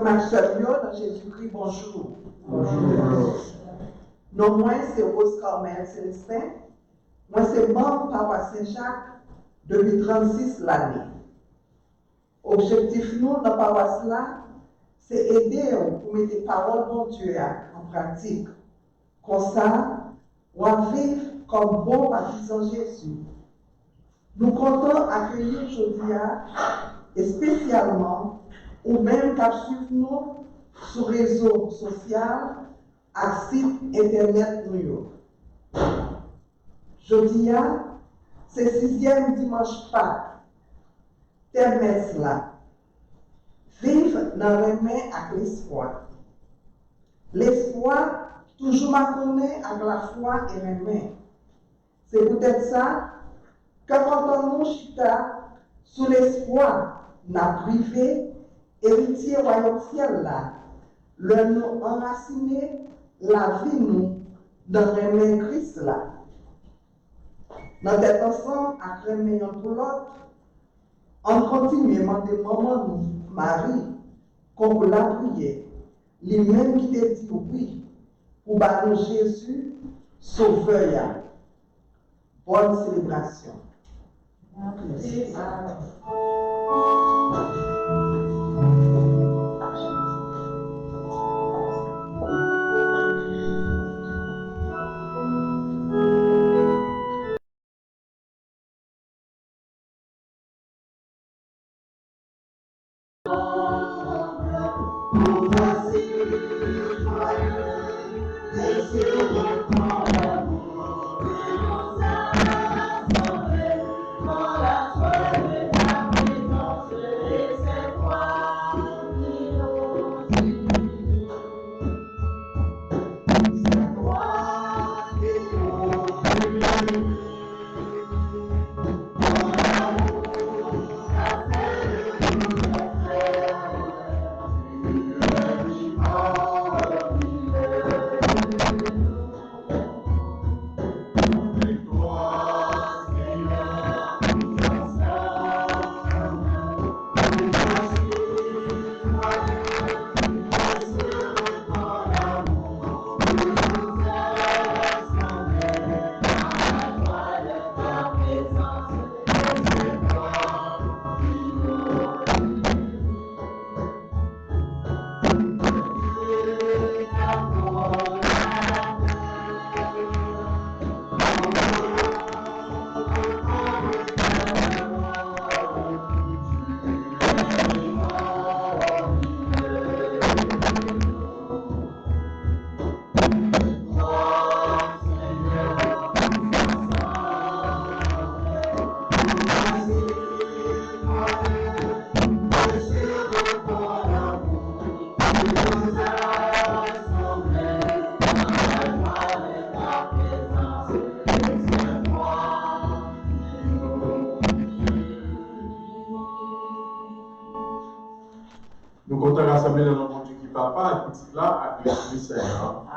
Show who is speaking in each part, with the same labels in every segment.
Speaker 1: dans Jésus-Christ, bonjour. Bonjour. Non, moi, c'est Rose Carmel Célestin. Moi, c'est membre Paroisse Saint-Jacques depuis 36 l'année. Objectif nous, dans la paroisse là, c'est aider pour mettre les paroles de Dieu en pratique. Comme ça, on va vivre comme bon partisan Jésus. Nous comptons accueillir aujourd'hui et spécialement ou même qu'à suivre nous sur réseau social à site internet New York. Aujourd'hui, c'est 6e dimanche Pâques. Thème là. Vivre dans les mains avec l'espoir. L'espoir, toujours m'a connaît avec la foi et les mains. C'est peut-être ça que quand on nous chita sous l'espoir, n'a privé, héritier royaume ciel là, le nous enraciner la vie nous dans les mains Christ là. Dans cet ensemble, à créer un pour l'autre, on continue à demander maman nous, Marie, qu'on la prière, lui-même qui te dit oui, pour battre Jésus, sauveur. Bonne célébration. Merci.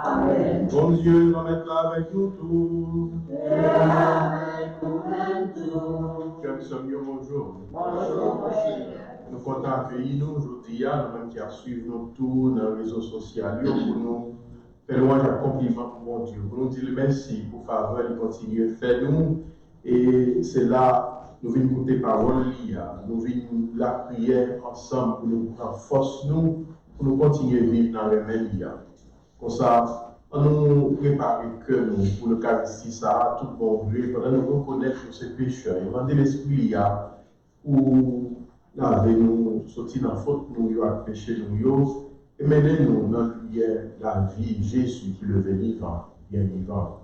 Speaker 2: Amen. Bon Dieu, va mettre là avec nous tous. Que nous sommes bonjour. Bonjour. Nous comptons accueillir nous aujourd'hui, nous-mêmes qui suivons nous tous dans les réseaux sociaux pour nous faire louange et compliment pour mon Dieu. Pour nous dire merci pour faveur de continuer à faire nous. Et c'est là, nous venons écouter parole, nous venons la prière ensemble pour nous prendre force nous, pour nous continuer à vivre dans les mêmes liens. Comme ça, on nous prépare que nous, pour le cas ici, ça, tout bon vrai, pendant nous reconnaître ces pécheurs, et demander l'esprit pour laver nous, sortir dans la faute, nous, à pécher nous, et mener nous dans la vie, Jésus qui le veut vivant, bien vivant.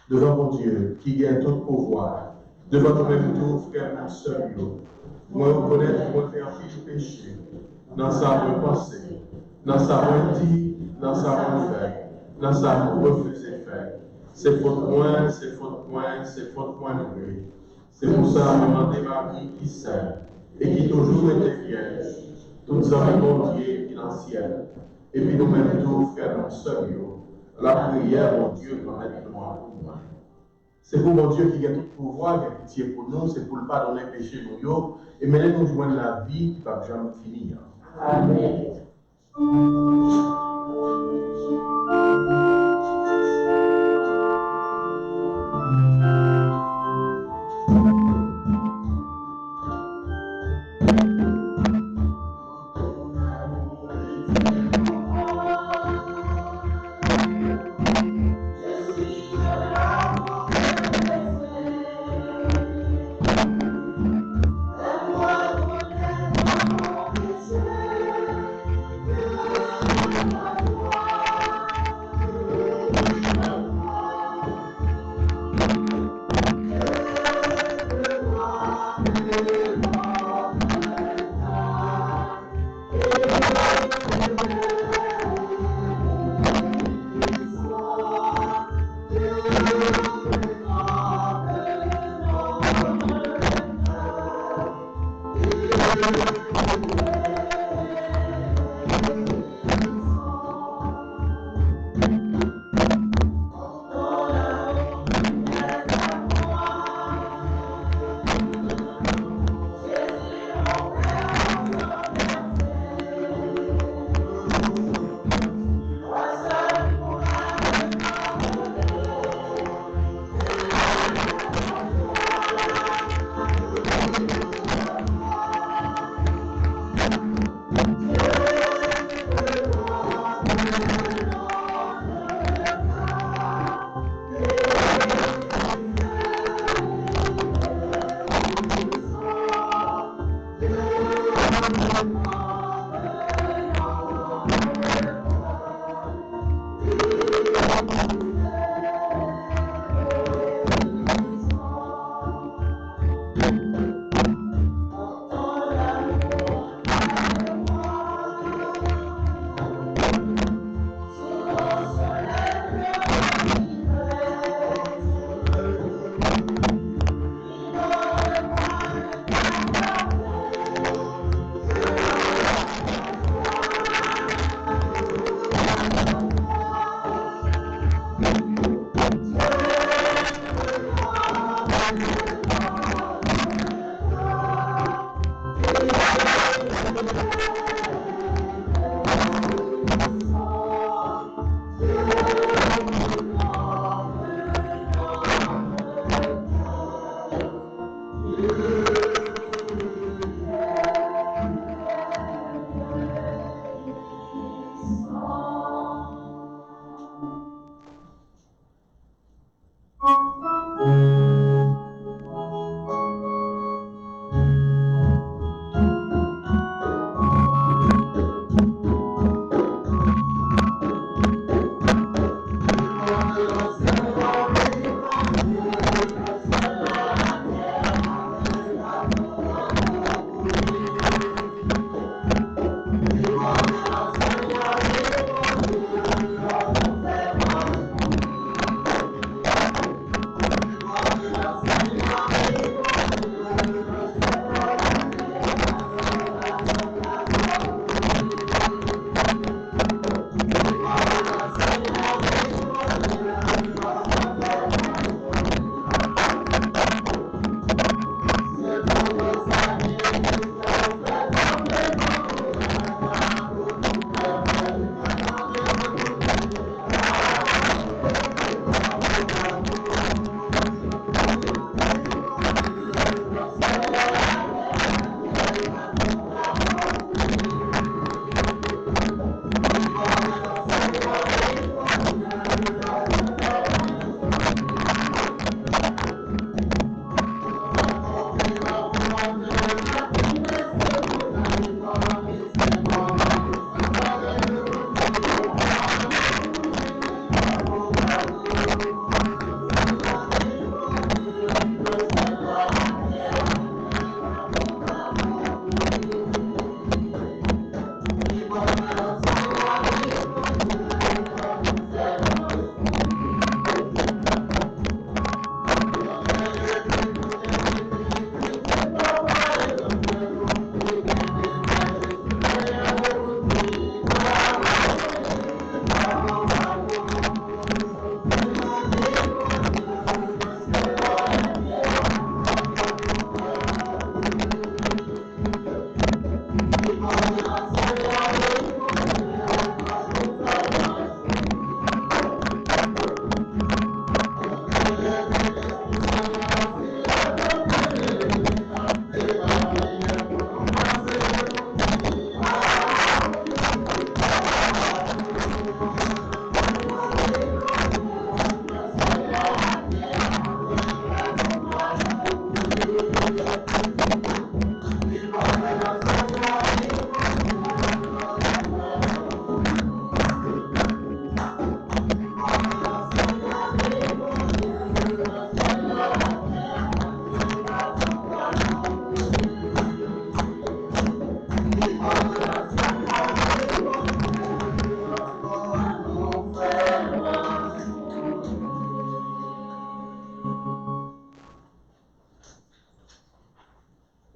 Speaker 2: Devant mon Dieu, qui gagne tout pouvoir, devant nous-mêmes tous, frères, nous seuls, moi, reconnaître qu'on fait un petit péché, dans sa bonne pensée, dans sa bonne dit, dans sa bonne fait, dans sa refusé faire. C'est faute moins, c'est faute moins, c'est faute moins nourrie. C'est pour ça que demandez Marie qui sert et qui toujours était vierge, toutes hommes bon Dieu qui dans le ciel. Et puis nous-mêmes tous, frères, nous seuls, la prière, mon Dieu, permettez-moi pour moi. C'est pour mon Dieu qui a tout pouvoir, qui a pitié pour nous, c'est pour le pardonner les péchés nous, et maintenant nous joignons la vie qui ne va jamais finir.
Speaker 3: Amen.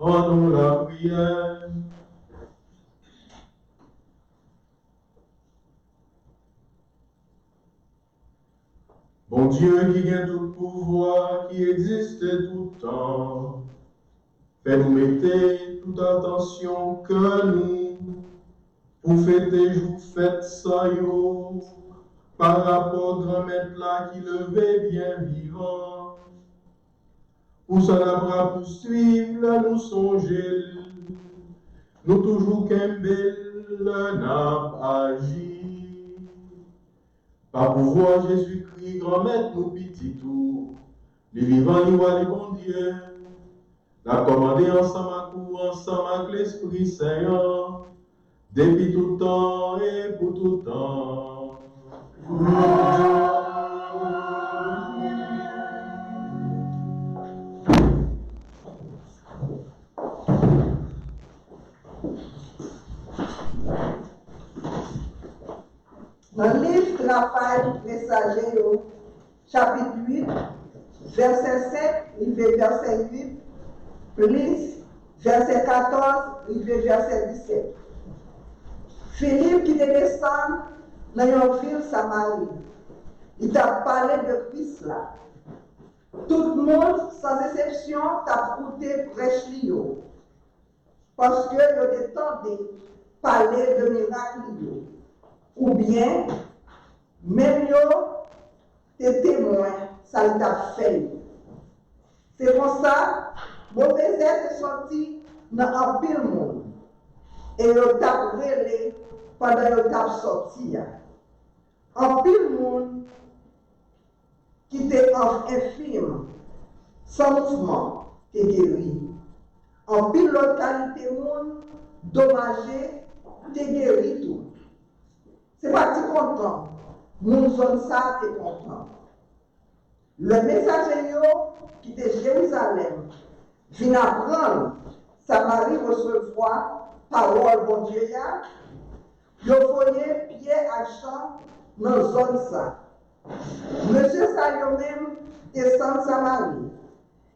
Speaker 2: Rendons la prière. Bon Dieu qui gagne tout pouvoir, qui existe tout temps, fais-nous mettre toute attention que nous, pour fêter jour fête ça yo, par rapport grand maître là qui levait bien vivant. Pour ça n'a poursuivre, nous songer, nous toujours qu'un bel n'a agi. Par pouvoir Jésus-Christ, grand maître, nous petit tout, les vivants, nous les bon Dieu, la commander ensemble à coup, ensemble avec l'Esprit Saint, depuis tout temps et pour tout temps.
Speaker 1: Dans le livre Raphaël Messager, chapitre 8, verset 7, il fait verset 8, plus verset 14, il fait verset 17. Philippe qui descend dans une ville Samarie, il t'a parlé de Christ là. Tout le monde, sans exception, t'a écouté prêche Lio. Parce que il était temps de parler de miracles. Ou bien, même tes témoins, ça t'a fait. C'est pour ça, mauvais est sorti dans un pile monde. Et il t'a relé pendant qu'il t'a sorti. Un pile monde qui était infirme, sans mouvement, t'es guéri. En pile localité monde, dommagé, t'es guéri tout. C'est pas si content. Nous sommes ça, t'es content. Le messager qui était Jérusalem, vient apprendre, Samarie recevoir parole bon Dieu. Il voyait Pierre à champ dans la zone ça. Monsieur Sayo même descend Samarie.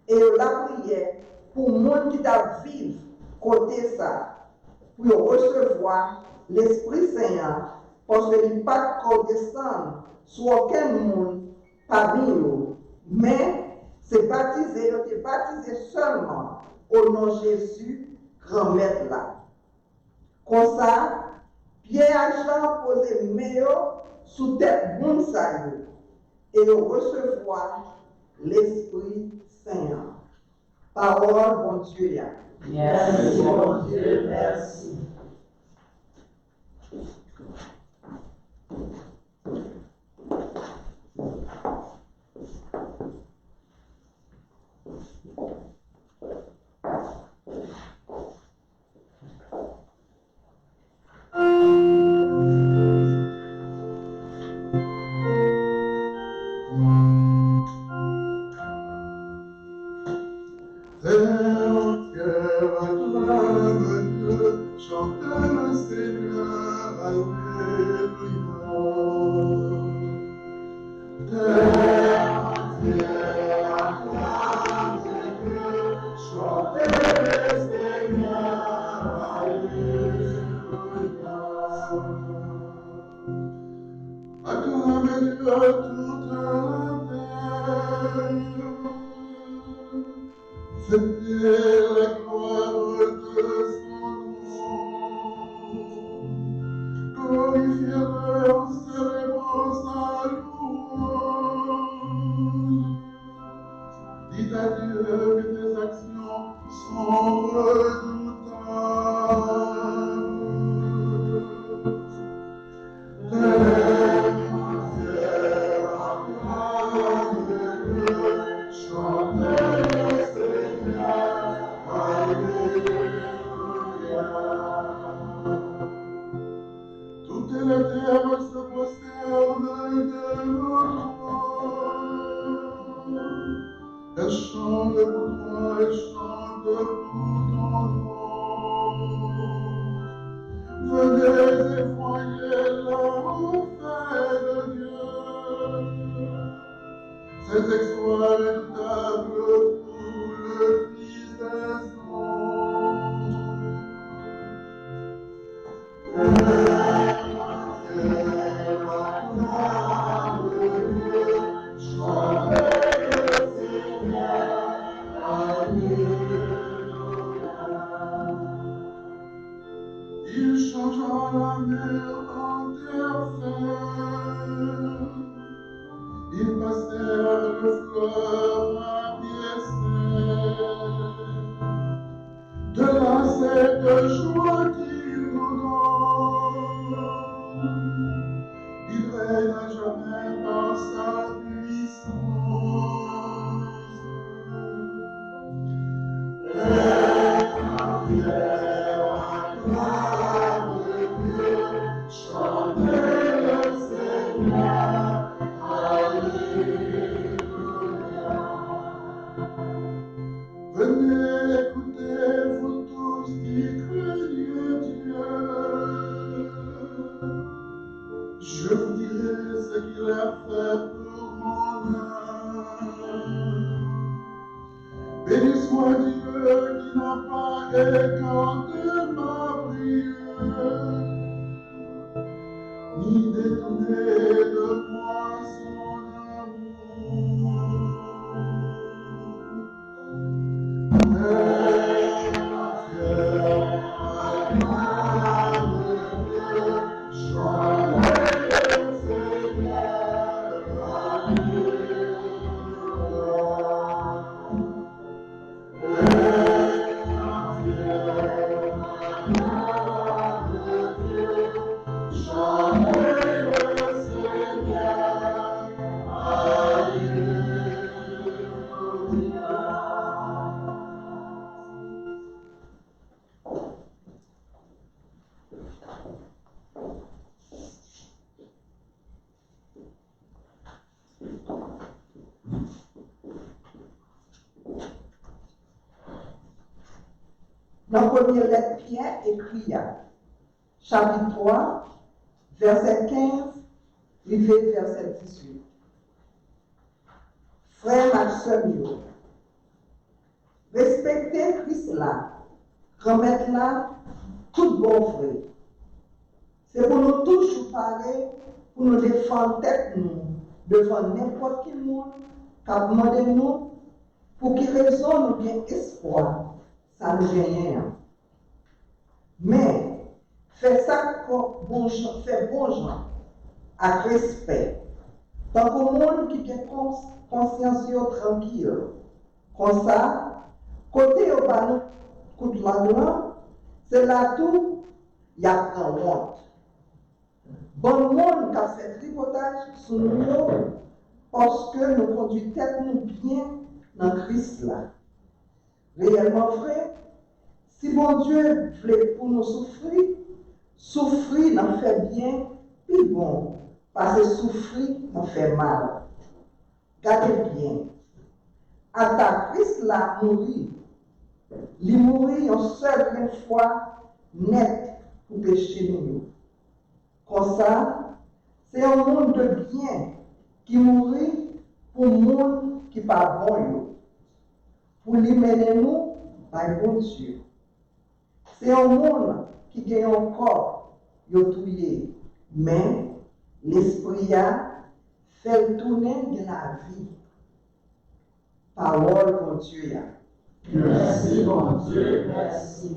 Speaker 1: Et il a prié pour le monde qui t'a vivre côté ça, pour recevoir l'Esprit Saint. Parce que il n'est pas qu'on descend sur aucun monde parmi nous, mais c'est baptisé, il est baptisé seulement au nom de Jésus, grand maître là. Comme ça, Pierre a Jean posé le meilleur sous tête bon salut et il recevoir l'Esprit Saint. Parole, bon Dieu.
Speaker 3: Merci, bon Dieu, merci.
Speaker 2: glorifie-le en célébrant sa louange. Dis à Dieu que tes actions sont redoutables. Tellement fier, acclame-le, chantez le Seigneur, Alléluia. Toutes les terres se prosternent devant toi. Elle chante pour toi, elle chante pour ton nom. Venez effroyer l'enfer de Dieu. Ces exploits redoutables pour le Fils des hommes. Il changera la mer en terre ferme. Il passèrent le fleuve à pied sec. De là cette joie qu'il nous donne. Il règne à jamais par sa puissance. Chantez le Seigneur, Alléluia. Venez écouter, vous tous qui craignez Dieu. Je vous dirai ce qu'il a fait pour mon âme. Béni soit Dieu qui n'a pas écarté ma prière, ni détourné de moi son amour.
Speaker 1: Dans la première lettre, Pierre écrit, chapitre 3, verset 15, rivé verset 18. Frère Maxime, respectez Christ là, remettre là tout bon frère. C'est pour nous toujours parler, pour nous défendre tête nous, devant n'importe qui monde, qui a demandé nous, pour quelle raison nous bien espoir. Ça ne vient rien. Mais, fais ça bon gens, fait bon gens, avec respect. Tant qu'au monde qui a conscience tranquille. Comme ça, côté au bas, coup de la c'est là tout, il y a un honte. Bon monde qui a fait tripotage sur nous, parce que nous conduisons tête nous bien dans Christ là. Réellement vrai, si mon Dieu voulait pour nous souffrir n'en fait bien, puis bon, parce que souffrir n'en fait mal. Gardez bien. À ta Christ là mourir, il mourit en seule fois net pour pécher nous. Comme ça, c'est un monde de bien qui mourit pour le monde qui n'est pas bon. Pour lui mener nous par bon Dieu. C'est un monde qui gagne encore, touillé, mais l'esprit a fait tourner de la vie. Parole pour Dieu.
Speaker 3: Merci, mon Dieu, merci.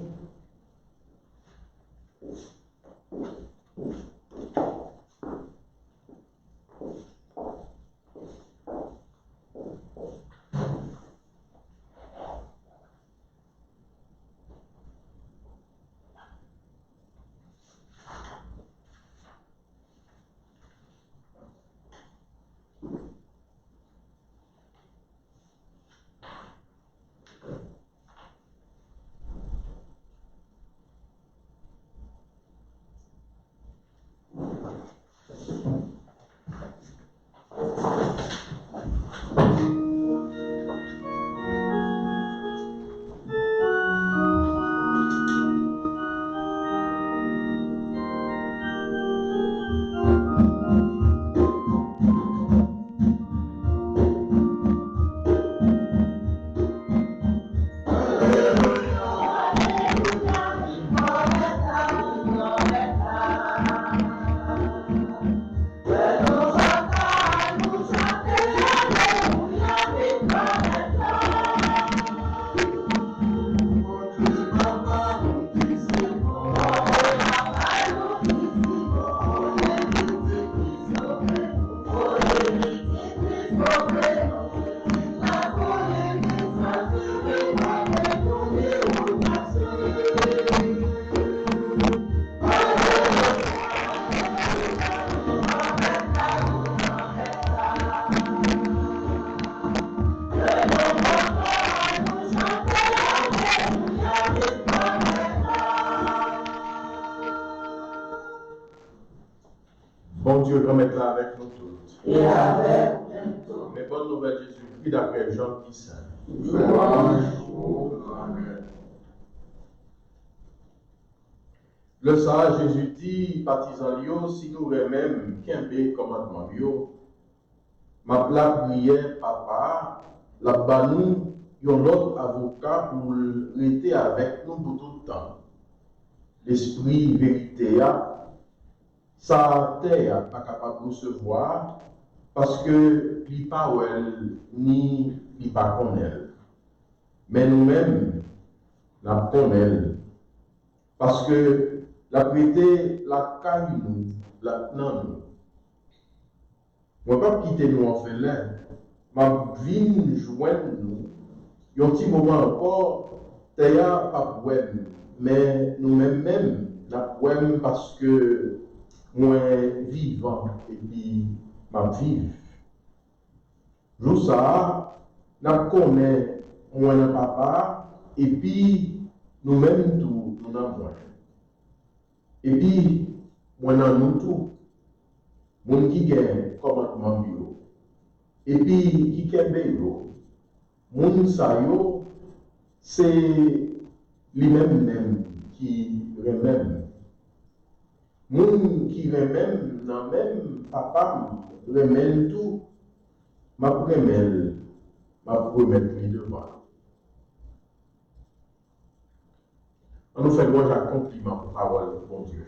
Speaker 2: Bon Dieu, remettre là avec nous tous.
Speaker 3: Et avec nous.
Speaker 2: Mais bonne nouvelle Jésus-Christ d'après Jean qui saint.
Speaker 3: Amen.
Speaker 2: Le sage Jésus dit, baptisant Lio, si nous même qu'un commandement Lio, ma pla prière papa, la banou, yon autre avocat pour rester avec nous pour tout le temps. L'esprit vérité, ça terre pas capable de recevoir parce que li pas elle ni li pas con elle. Mais nous-mêmes, nous con elle. Parce que la prêté la caille nous, la non nous. Moi pas quitter nous en fait là. Ma vie joindre nous. Un petit moment encore, terre pas poème, mais nous-mêmes même la poème parce que moi vivant et puis ma vie. Jour ça, nous connaissons moi un papa et puis nous-mêmes tout nous avons. Et puis moi nous tout, mon qui gagne commandement bio. Et puis qui kembe yo, mon sa yo, c'est lui-même qui remède. Moun qui remède, nan même papa, remède tout, ma remède lui devant. On nous fait loin un compliment pour parole de bon Dieu.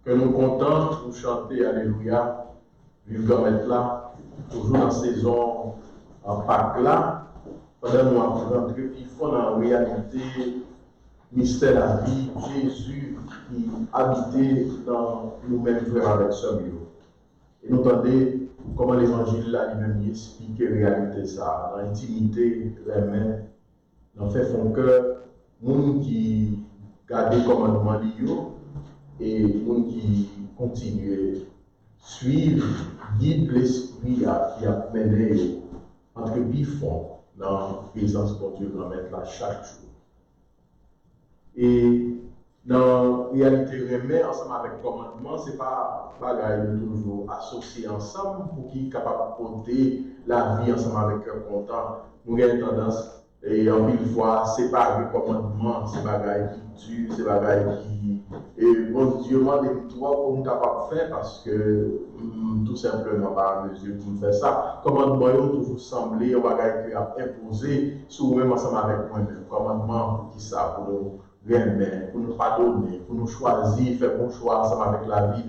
Speaker 2: Que nous comptons pour chanter Alléluia, vivre comme être là, toujours dans la saison en Pâques là, pendant nous rentrer, puis il faut dans la réalité, mystère de la vie, Jésus qui habitait dans nous-mêmes frères avec ce milieu. Et nous entendons comment l'évangile là lui-même explique la réalité ça, dans l'intimité, les mains, dans le fait fond cœur, monde qui garde le commandement de Dieu, et nous qui continuent suivre, guide l'esprit qui a mené entre bifons dans la présence de Dieu dans mettre là chaque jour. Et dans la réalité, remet ensemble avec le commandement, ce n'est pas bagaille toujours associé ensemble pour qui est capable de porter la vie ensemble avec un content. Nous avons tendance, et en une fois, séparer le commandement, c'est bagaille qui tue, c'est bagaille qui. Et bon Dieu m'a dit toi pour nous capable de faire parce que tout simplement par mesure pour faire ça. Commandement est toujours semblé, on va imposer sur même ensemble avec moi-même. Commandement pour qui ça, pour nous remettre, pour nous pardonner, pour nous choisir, faire bon choix ensemble avec la vie.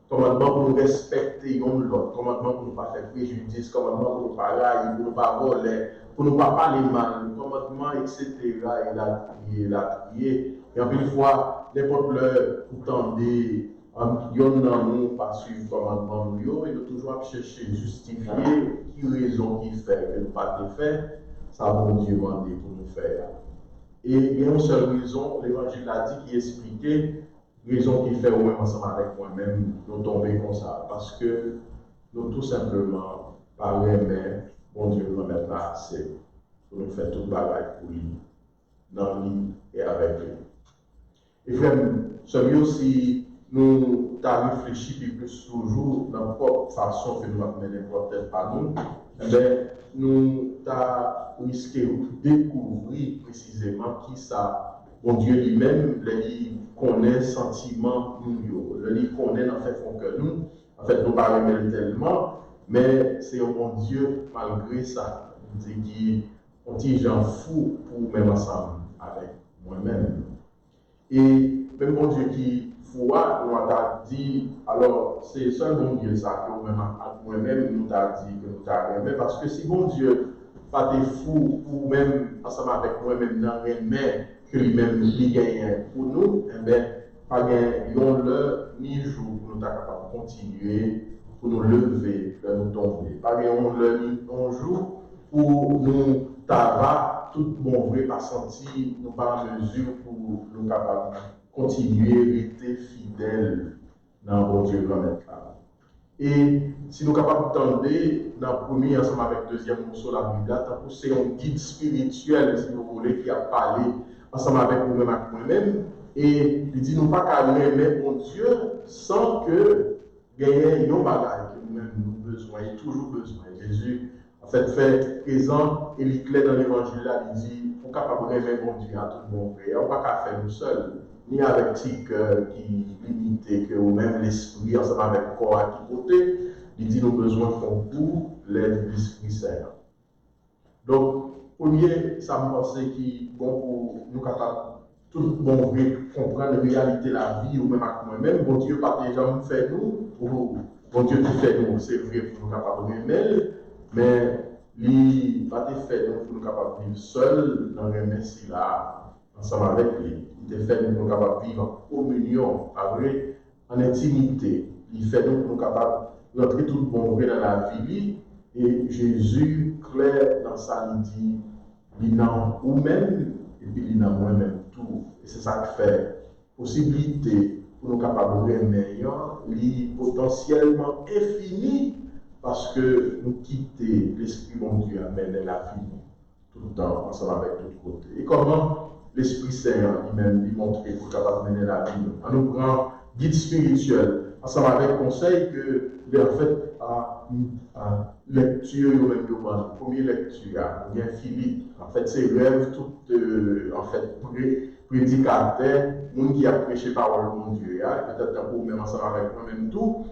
Speaker 2: Commandement pour nous respecter l'autre, commandement pour ne pas faire préjudice, commandement pour ne pas railler, pour ne pas voler, pour ne pas parler mal, commandement, etc. Il a crié. Et en une fois, n'importe le pourtant des yon dans nous pas suivre commandement nous, il doit toujours chercher justifier qui raison qui fait que nous pas le faire, ça bon Dieu demandé pour nous faire. Et il y a une seule raison, l'évangile a dit qui expliquait raison qui fait au même ensemble avec moi-même, nous tomber comme ça, parce que nous tout simplement par les mains, bon Dieu nous mettre là assez pour nous faire tout bagaille pour lui, dans lui et avec lui. Et frère, celui si nous avons réfléchi plus toujours dans la propre façon que nous avons mené peut-être par nous, eh bien, nous avons risqué de découvrir précisément qui ça, bon Dieu lui-même, il connaît sentiment nous, il connaît en fait font que nous, en fait nous parlons tellement, mais c'est un bon Dieu malgré ça, qui on dit j'en fous pour même ensemble avec moi-même. Et même bon Dieu qui foi, nous a dit, alors c'est seul bon Dieu ça que moi-même nous a dit que nous avons aimé, parce que si bon Dieu pas des fous pour même ensemble avec moi-même dans mais que lui-même lui gagne pour nous, eh bien, pas gagne l'heure ni jour pour nous être capables de continuer pour nous lever, pour nous tomber. Par exemple, on joue pour nous tabac, tout bon vrai, pas senti, nous pas en mesure pour nous capables continuer à rester fidèles dans bon Dieu grand maître. Et si nous sommes capables d'entendre dans le premier ensemble avec le deuxième morceau de la Bible, c'est un guide spirituel, si vous voulez, qui a parlé ensemble avec vous-même, avec moi-même. Et il dit nous pas qu'à aimer mon Dieu sans que gagner nos bagages que nous-mêmes nous besoin, et toujours besoin. Jésus en fait présent et il clair dans l'évangile là, il dit pour capable d'aimer mon Dieu à tout le monde. Et on ne pas qu'à faire nous seuls, ni avec petit cœur qui limité, que ou même l'esprit ensemble avec le corps à qui côté. Il dit nous besoin font pour l'aide de l'Esprit Saint. Donc, premier, ça me pensait qui bon pour nous capables tout bon vrai comprendre la réalité de la vie ou même avec moi-même. Bon Dieu pas déjà nous fait nous, ou bon Dieu tout fait nous, c'est vrai pour nous capables de aimer, mais il pas fait nous pour nous capables de vivre seuls dans le messie là, ensemble avec lui. Il te fait nous pour nous capables de vivre en communion, avec, en intimité. Il fait nous pour nous capables d'entrer tout bon vrai dans la vie. Et Jésus, clair dans ça, il dit, il n'a ou même, et puis il n'a moi-même tout. Et c'est ça qui fait possibilité pour nous capables de meilleur, potentiellement infini, parce que nous quitter l'Esprit mon Dieu amène la vie tout le temps, ensemble avec tout côté. Et comment l'Esprit Saint lui-même lui montrer pour capable de mener la vie, en nous prenant guide spirituel, ensemble avec le conseil que, en fait, à lecture, même la première lecture, il y a Philippe, en fait, c'est rêve tout, en fait, prédicateur, monde qui a prêché parole de mon Dieu, peut-être pour même ensemble avec moi-même tout,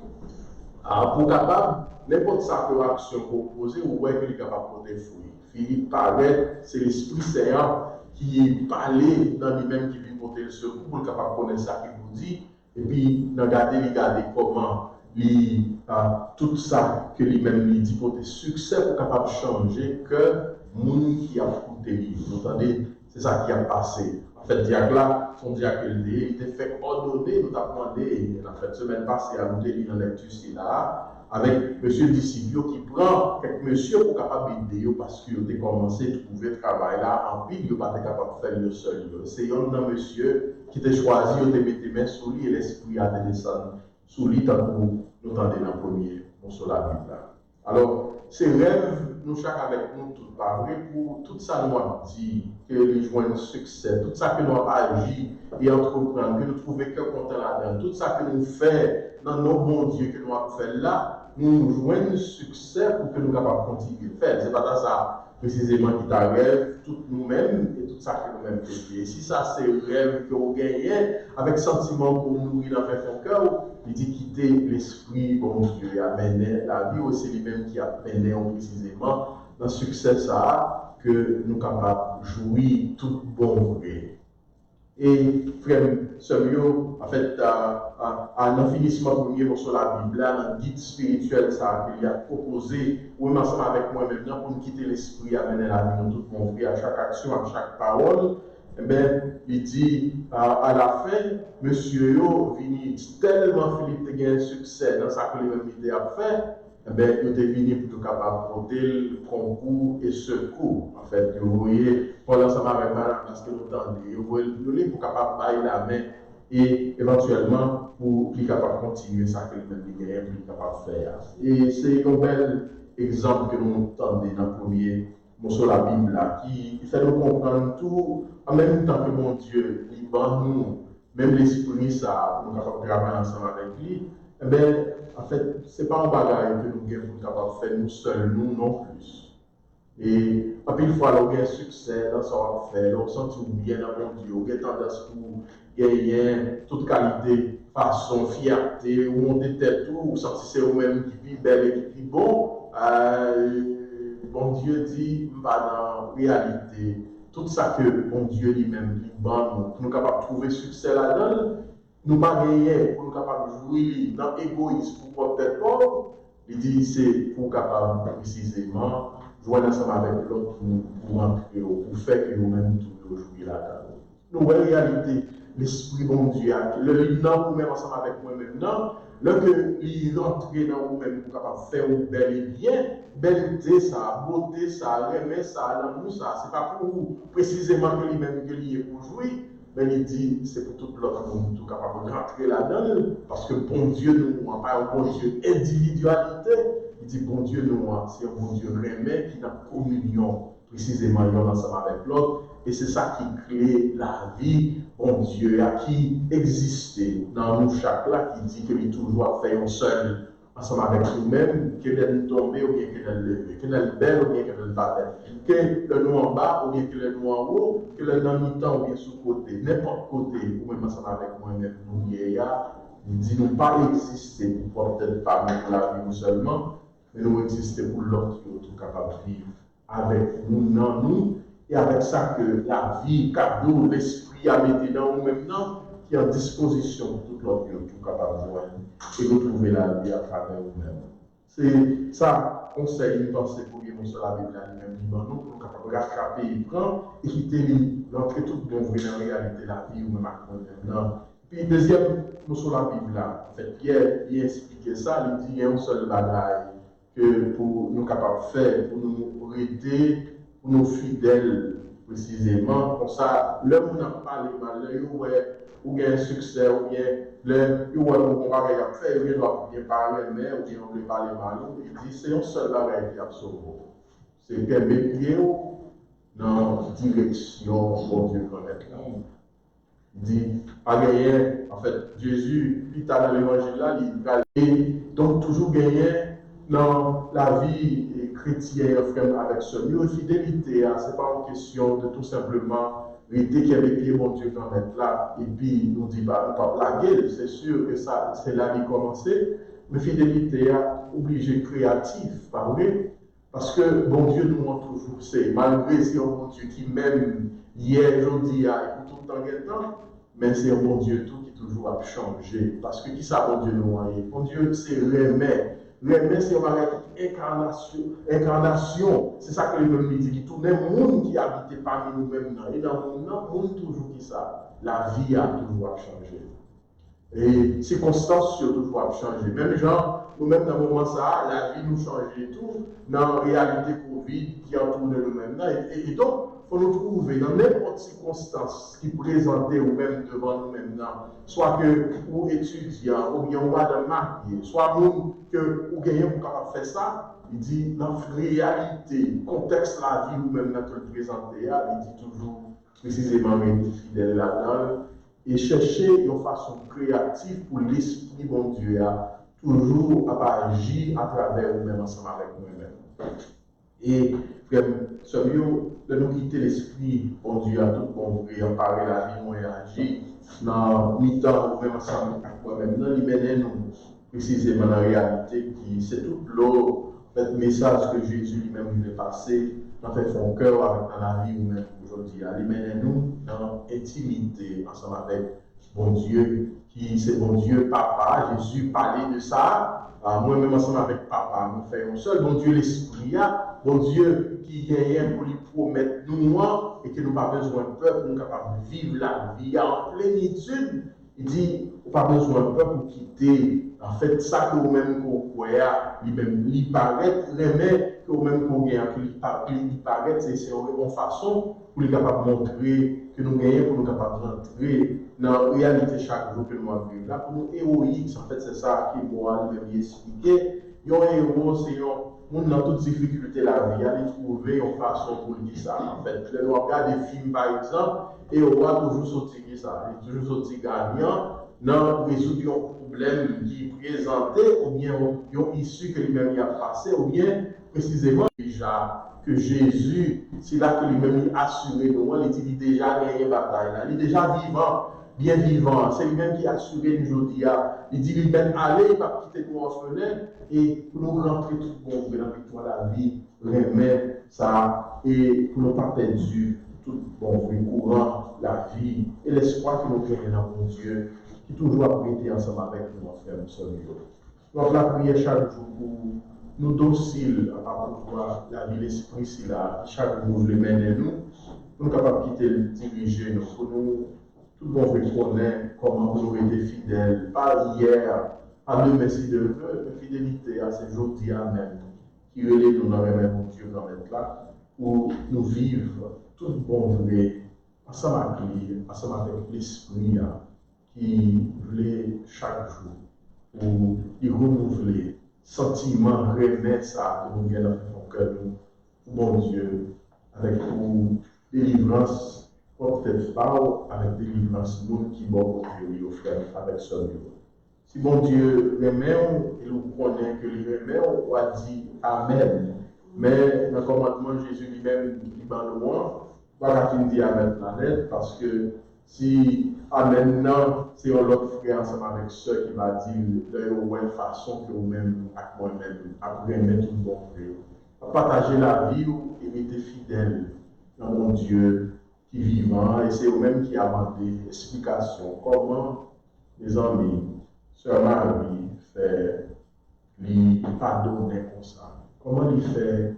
Speaker 2: pour capable, n'importe sa action proposée, ou ouais qu'il est capable de porter fruit. Philippe paraît, c'est l'Esprit Saint qui est parlé dans lui-même qui vient porter le secours pour capable de connaître ça qu'il vous dit, et puis regarder comment tout ça que lui-même lui dit pour des succès pour capable de changer que le monde qui a écouté lui. Vous entendez, c'est ça qui a passé. En fait, diacre là, son diacre il était fait ordonner, nous avons demandé, en fait, semaine passée, à nous lire dans la lecture là, avec monsieur Discipio qui prend quelques monsieur pour capable d'aider parce qu'il a commencé à trouver le travail là, en pile, il n'a pas été capable de faire le seul. C'est un monsieur qui a choisi de mettre les mains sous lui et l'esprit a descendu sous lui, tant que nous entendons dans le premier, sur la Bible là. Alors, ces rêves, nous chaque avec nous, tout parler pour tout ça nous a dit, que les joindre succès, tout ça que nous avons agi et entreprendre, que nous trouvons que content là-dedans, tout ça que nous faisons dans nos bons dieux que nous avons fait là, nous joignons succès pour que nous soyons capables de continuer à faire. Ce n'est pas ça précisément qui t'arrive, tout nous-mêmes et tout ça que nous-mêmes faisons. Et si ça c'est le rêve que vous gagnez, avec sentiment pour nous nourrir dans votre cœur, il dit quitter l'esprit, bon Dieu, amener la vie aussi lui-même qui a mené précisément dans le succès ça, que nous sommes capables de jouir tout bon vrai. Et frère, sérieux, en fait, à l'infinissement premier morceau de la Bible, dans le guide spirituel ça qu'il a proposé, ou même ensemble avec moi maintenant, pour nous quitter l'esprit, amener la vie dans tout mon vrai, à chaque action, à chaque parole. Eh bien, il dit à la fin, monsieur Yo, vini tellement Philippe a gagné succès dans sa collectivité à faire, eh bien, il est venu pour être capable de porter le concours et secours. En fait, vous voyez, pendant ensemble avec madame, parce que nous entendez, vous voyez, nous sommes capables de bailler la main et éventuellement pour être capable de continuer ça que nous avons gagné, pour être capable de faire. Et c'est un bel exemple que nous entendons dans le premier morceau de la Bible là, qui fait nous comprendre tout en même temps que mon Dieu, il bat nous, même l'esprit, ça, nous sommes capables de travailler ensemble avec lui. Eh bien, en fait, ce n'est pas un bagage que nous sommes capables de faire nous seuls, nous non plus. Et après, une fois, nous avons un succès dans ce qu'on fait, nous sentons bien dans mon Dieu, nous avons tendance pour gagner toute qualité, façon, fierté, ou monter tête, ou sentir c'est vous-même qui vit belle et qui vit bon. Bon Dieu dit, dans la réalité, tout ça que bon Dieu lui-même, lui pour nous capables de trouver succès là-dedans, nous ne pas gagner, pour nous capables de jouer dans l'égoïsme pour porter pauvre, il dit c'est pour capable précisément jouer ensemble avec l'autre pour entrer, pour faire que nous-mêmes nous jouer là-dedans. Nous, en réalité, l'esprit bon Dieu, le livre pour même ensemble avec moi maintenant, lorsque il rentre dans vous-même pour capable faire un bel et bien, belleté ça, beauté ça, remède ça, l'amour ça, c'est pas pour vous précisément que lui-même que lui est pour jouir, mais il dit c'est pour tout l'autre monde tout capable de rentrer là-dedans, parce que bon Dieu nous, pas un bon Dieu individualité, il dit bon Dieu nous, c'est un bon Dieu remède qui a communion précisément ensemble avec l'autre. Et c'est ça qui crée la vie, bon Dieu, qui existait dans nous chaque là, qui dit qu'il est toujours fait un seul, ensemble avec nous-mêmes, qu'il est tombé ou bien qu'il est levé, qu'il est belle ou bien qu'il est pas belle, que le nous en bas ou bien qu'il est nous en haut, que le dans mi-temps ou bien sous côté, n'importe côté, ou même ensemble avec moi-même, nous vieillards, il dit nous pas exister pour peut-être pas mettre la vie nous seulement, mais nous exister pour l'autre qui est tout capable de vivre avec nous, dans nous. Et avec ça que la vie, cadeau, l'esprit a mis dans nous maintenant, qui est en disposition pour tout l'autre qui est tout capable de voir et retrouver la vie à travers nous-mêmes. C'est ça, conseil, une pensée pour lui, sur la Bible, lui-même, nous, pour nous capables de rattraper, il prend, et quitter l'entrée toute bon vrai dans la réalité de la vie, ou même à maintenant. Puis, deuxième, nous sur la Bible, là, en fait, Pierre, il explique ça, il dit, il y a un seul bagage que pour nous capables de faire, pour nous aider, pour nos fidèles, précisément, comme ça, là où on n'a pas les malheurs, ou bien un succès, ou bien le où on va faire, ou bien on doit bien parler, mais ou bien on ne parler mal, il dit c'est un seul bagage qui est absolu. C'est permettre dans la direction pour Dieu connaître là. Il dit, pas gagner, en fait, Jésus, il t'a dans l'évangile là, il donc toujours gagner dans la vie chrétienne avec ce lieu de fidélité. Ce n'est pas une question de tout simplement rester qui avec les mon Dieu quand être là et puis nous dit pas la gueule. C'est sûr que ça c'est là qui commencer, mais fidélité est obligé créatif, pas vrai? Parce que bon Dieu nous montre toujours c'est malgré c'est un bon Dieu qui même hier, aujourd'hui, et pour tout le temps, mais c'est un bon Dieu tout qui toujours a changé. Parce que qui ça bon Dieu nous a? Bon Dieu c'est remède. Mais c'est une incarnation. C'est ça que le même dit. Tout le monde qui habite parmi nous-mêmes, et dans le monde toujours qui ça. La vie a toujours changé. Et les circonstances ont toujours changé. Même genre, nous-mêmes dans le moment ça, la vie nous change et tout. Dans la réalité Covid qui entoure nous-mêmes. Et donc, il faut nous trouver dans n'importe quelle circonstance qui présentait ou même devant nous-mêmes, soit que ou étudiant, ou bien ou madame marié, soit nous que ou gagnant pour capable faire ça, il dit dans la réalité, contexte de la vie ou même dans le présenté, il dit toujours précisément être fidèle là-dedans et chercher une façon créative pour l'esprit bon Dieu toujours à agir à travers nous-mêmes ensemble avec nous-mêmes. Et celui de nous quitter l'esprit, bon Dieu, à tout bon vrai, en parler la vie, nous et agir, dans mi-temps, ou même ensemble avec moi-même, nous mène nous précisément dans la réalité, qui c'est tout l'eau, le message que Jésus lui-même voulait passer, dans fait son cœur avec dans la vie nous-mêmes aujourd'hui. Il mène nous dans l'intimité, ensemble avec bon Dieu, qui c'est bon Dieu, Papa. Jésus parlait de ça. Moi-même ensemble avec Papa, nous faisons seul. Bon Dieu, l'Esprit, bon Dieu qui gagne pour lui promettre nous et que nous n'avons pas besoin de peur pour nous capables de vivre la vie en plénitude. Il dit, on n'a pas besoin de peur pour quitter. En fait, ça que vous-même qu'on croit, lui paraît, mais que vous-même qu'on gagne, que lui paraît, c'est une bonne façon pour les capables de montrer que nous gagnons, pour nous capables d'entrer dans la réalité chaque jour que nous vivons. Là, pour nous, héroïques, en fait, c'est ça qui moi lui-même expliquer. Un héros, c'est un monde dans toute difficulté la vie, aller trouver une façon pour dire ça. En fait, nous regardons des films par exemple, et on voit toujours sortir ça, il est toujours sorti gagnant dans résoudre un problème qui est présenté, ou bien une issue que lui-même a passé, ou bien précisément déjà que Jésus, c'est là que lui-même a assuré nous, il dit déjà gagné la bataille, il est déjà vivant. Bien vivant, c'est lui-même qui a assuré aujourd'hui. Il dit lui-même, allez, il va quitter nous orphelins et pour nous rentrer tout bon dans la victoire de la vie, remettre ça et pour nous pas perdu tout bon courant, la vie et l'espoir que nous gagnons dans mon Dieu, qui toujours a prêté ensemble avec nous, mon frère, donc la prière chaque jour pour nous dociles à pouvoir la vie, l'esprit, si là, chaque jour le mène nous, pour nous capables de quitter le diriger, pour nous. Tout le monde connaît comment nous être fidèles, pas hier, à Dieu merci de fidélité à ces jours d'hier même, qui relève nous dans les mêmes Dieu dans notre là, pour nous vivre tout bon vrai, ensemble avec lui, ensemble avec l'esprit qui voulait chaque jour, pour y renouveler, sentiment, rêver ça, que nous gagnons dans notre cœur, bon Dieu, avec pour délivrance, peut-être pas avec délivrance, nous qui bon Dieu, au frère, avec son Dieu. Si bon Dieu remet, et nous connaît que le remet, on va dire Amen. Mais dans le commandement, Jésus lui-même, il va le voir, voilà qu'il dit Amen planète, parce que si Amen, non, c'est l'autre frère ensemble avec ceux qui va dire de la façon que vous-même, avec moi-même, après mettre tout bon frère. Partager la vie et rester fidèle dans mon Dieu qui est vivant, et c'est vous-même qui a demandé explication. Comment, les amis, Sœur Marie fait lui pardonner comme ça? Comment il fait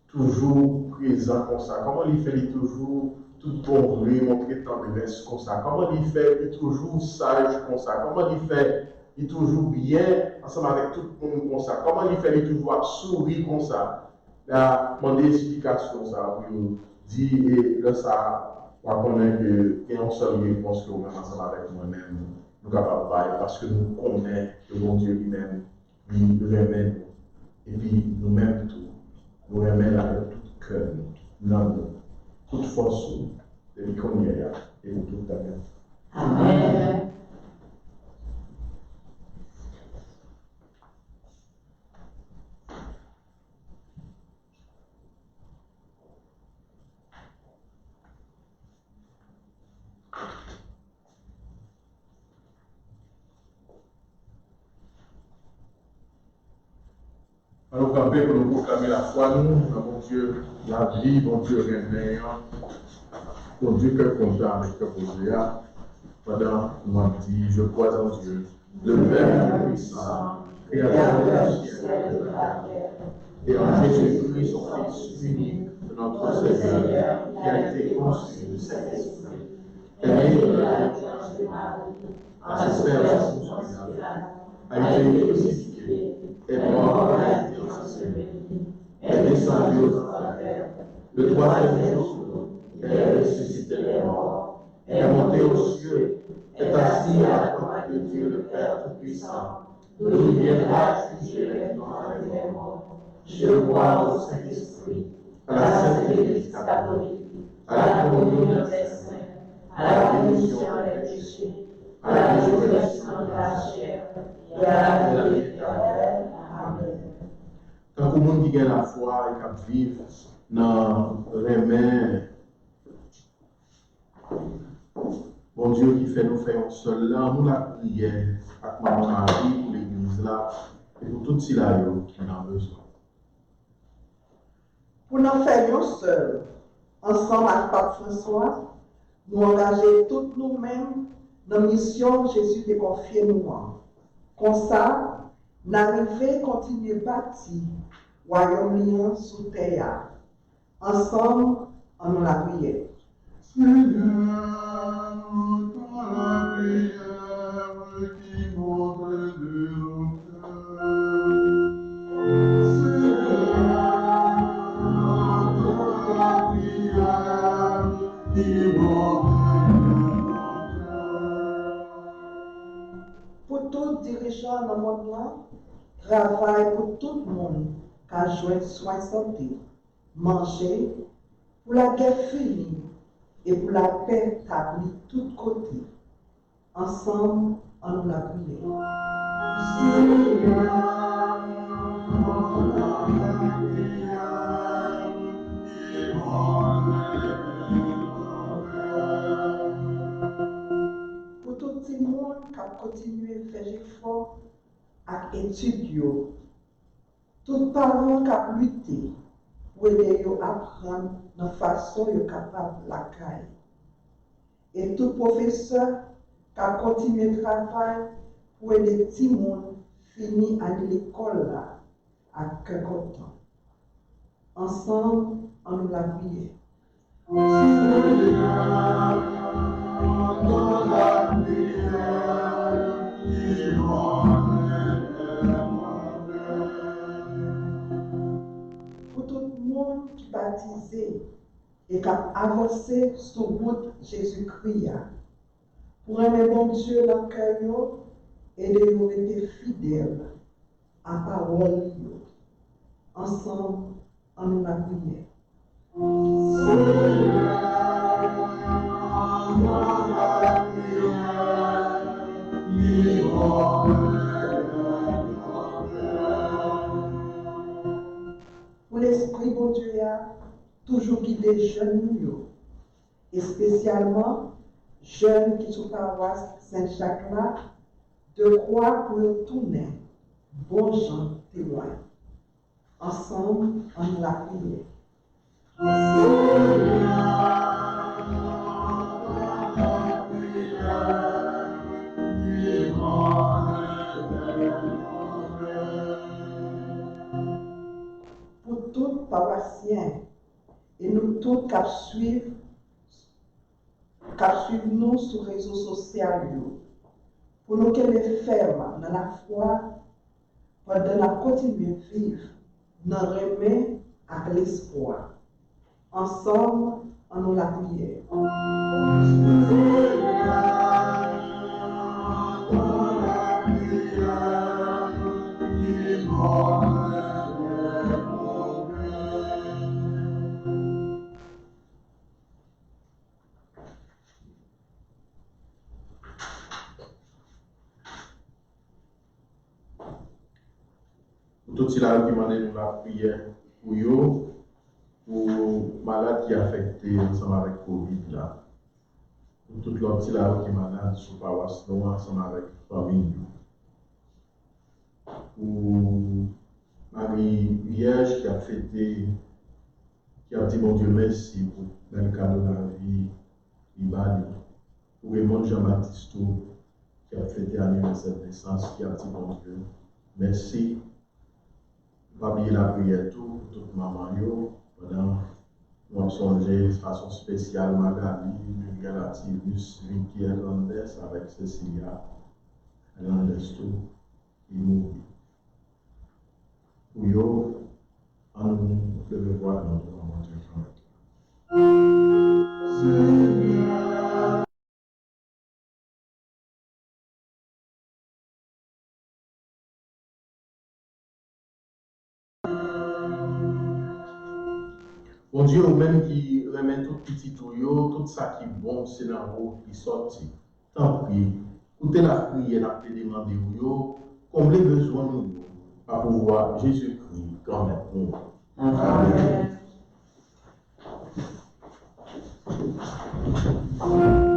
Speaker 2: toujours présent comme ça? Comment il fait toujours tout bon vrai, montrer tendresse comme ça? Comment il fait toujours sage comme ça? Comment il fait toujours bien ensemble avec tout le monde comme ça? Comment il fait toujours sourire comme ça? Il a demandé explication ça, pour dire, et là ça, on va connaître qu'il y a une seule réponse que vous-même ensemble avec moi-même. Nous capables parce que nous connaissons que mon Dieu lui-même, lui remet nous. Et puis nous-mêmes tout, nous remet avec tout cœur, l'amour, toute force, de l'icônière et de toute la vie.
Speaker 3: Amen.
Speaker 2: Alors, camper pour nous proclamer la foi, nous, mon Dieu, la vie, mon Dieu, réveillant, mon Dieu, que content avec le posé, pendant qu'on m'a dit, je crois en Dieu, le Père puissant, créateur du ciel et de la terre, et en Jésus-Christ, son Fils unique, notre Seigneur, qui a été conçu du Saint-Esprit, aimé de la Vierge de Marie, en espérance spirituelle, a été crucifié, est mort et a été enseveli, est descendu aux enfers, le troisième jour, est ressuscité des morts, est monté aux cieux, est assis à la droite de Dieu le Père Tout-Puissant, d'où il viendra juger les vivants et les morts. Je crois au Saint-Esprit, à la Sainte Église catholique, à la communion des saints, à la rémission des péchés, à la résurrection de la chair et à la vie éternelle. Amen. Tant que le monde qui a la foi et qui vit dans le remède, bon Dieu qui fait nous faire un seul là, nous la prière avec Maman Marie pour l'église là et pour tout ce qui a besoin.
Speaker 1: Pour nous faire nous seuls, ensemble avec Pape François, nous engager toutes nous-mêmes dans la mission que Jésus a confiée nous. Comme ça, n'arriver continuer bâtir royaume lion sous terre. Ensemble, on nous la prière.
Speaker 4: Seigneur, entends la prière qui monte de nos cœurs. Seigneur, entends la prière qui monte de nos cœurs.
Speaker 1: Pour tout dirigeant dans le monde, travaille pour tout le monde qui a joué soin santé, manger, pour la guerre finie et pour la paix établie de tous côtés. Ensemble, on nous la prière.
Speaker 4: Seigneur, entends la prière qui monte de nos cœurs.
Speaker 1: Pour tout le monde qui a continué à faire effort à étudier, tout parent qui a lutté pour aider à apprendre de façon capable de la caille. Et tout professeur qui a continué à travailler pour aider les petits monde finir à l'école là, à cœur content. Ensemble, on nous la prière.
Speaker 4: Seigneur, entends la prière qui monte
Speaker 1: santé et qu'à avancer sur route Jésus-Christ. Pour aimer bon Dieu dans le cœur et de nous rester fidèles à parole. Ensemble, en nous la prière. Pour l'Esprit, bon Dieu, toujours guidé jeunes nous, et spécialement jeunes qui sont paroisse Saint-Jacques là, de croire pour nous tourner, bon gens témoins. Ensemble, on nous la prière. Pour tous paroissiens et nous tous qui suivent nous sur les réseaux sociaux, pour nous qu'elle est ferme dans la foi, pendant la continuer à vivre dans le remède avec l'espoir. Ensemble, en nous la prière.
Speaker 2: Pour tout cela qui m'a donné la prière pour eux, pour malades qui affectés ensemble avec Covid là. Pour tout l'autre qui malade sur paroisse ensemble avec la famille. Pour Marie Vierge qui a fêté, qui a dit bon Dieu merci pour le cadeau de la vie, Ibali. Pour Raymond Jean-Baptiste qui a fêté l'anniversaire de naissance, qui a dit bon Dieu merci. Pas oublier la prière tout, pour toute maman pendant nous songer de façon spéciale Magali, Relativus, Vicky Hernandez avec Cecilia Hernandez tout, qui mourit. Pour eux, on devait voir notre maman Dieu. Bon Dieu, ou même qui remet tout petit tuyau, tout ça qui est bon, c'est dans l'eau qui sortit. Tant pis, écoutez la prière, la prière demandée ou comme les besoins nous, à pouvoir Jésus-Christ quand même pour. Amen.
Speaker 4: Amen.